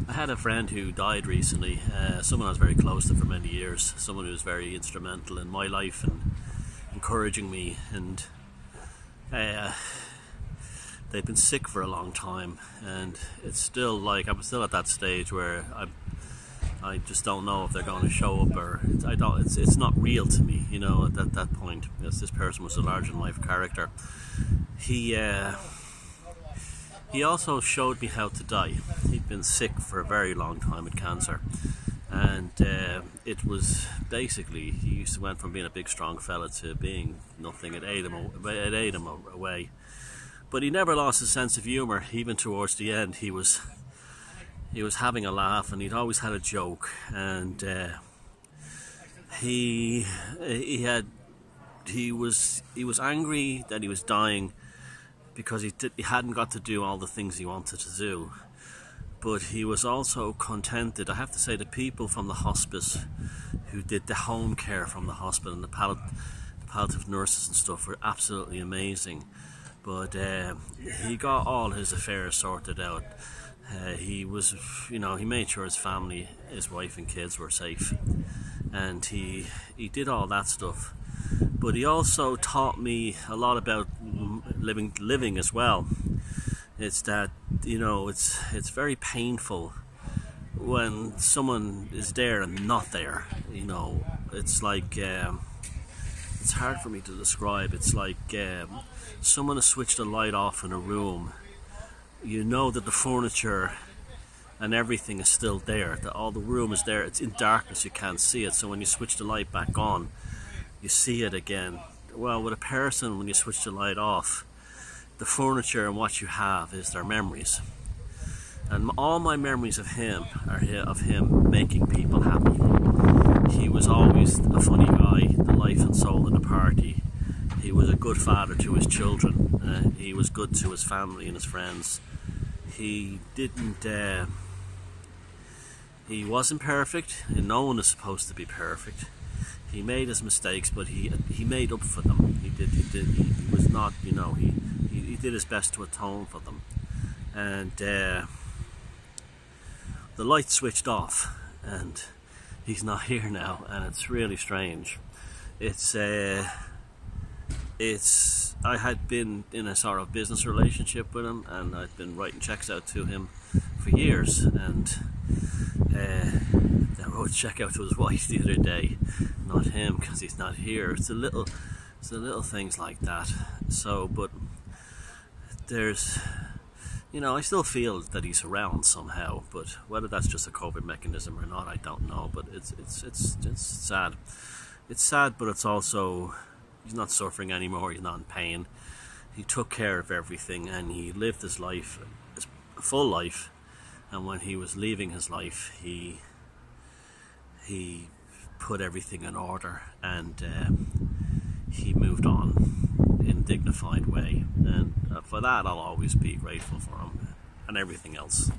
I had a friend who died recently, someone I was very close to for many years, someone who was very instrumental in my life and encouraging me, and they've been sick for a long time, and it's still like I'm still at that stage where I just don't know if they're going to show up, or it's not real to me, at that point, because this person was a larger than life character. He also showed me how to die. He'd been sick for a very long time with cancer, and it was basically he went from being a big strong fella to being nothing. It ate him away. But he never lost his sense of humour. Even towards the end, he was having a laugh, and he'd always had a joke. And he was angry that he was dying because he hadn't got to do all the things he wanted to do. But he was also contented. I have to say, the people from the hospice who did the home care from the hospital and the palliative nurses and stuff were absolutely amazing. But he got all his affairs sorted out. He made sure his family, his wife and kids were safe, and he did all that stuff. But he also taught me a lot about living as well. It's that it's very painful when someone is there and not there. It's like it's hard for me to describe. It's like someone has switched a light off in a room. You know that the furniture and everything is still there, that all the room is there. It's in darkness, you can't see it. So when you switch the light back on, you see it again. Well, with a person, when you switch the light off, the furniture and what you have is their memories. And all my memories of him are of him making people happy. He was always a funny guy, the life and soul of the party. He was a good father to his children. He was good to his family and his friends. He wasn't perfect, and no one is supposed to be perfect. He made his mistakes, but he made up for them. He was not, he did his best to atone for them. And the light switched off, and he's not here now, and it's really strange. I had been in a sort of business relationship with him, and I'd been writing checks out to him for years, and I wrote a check out to his wife the other day, not him, because he's not here. It's the little things like that. So, but there's, I still feel that he's around somehow, but whether that's just a coping mechanism or not, I don't know. But it's sad. It's sad, but it's also, he's not suffering anymore. He's not in pain. He took care of everything, and he lived his life, his full life. And when he was leaving his life, he put everything in order, and he moved on in a dignified way. And for that, I'll always be grateful for him and everything else.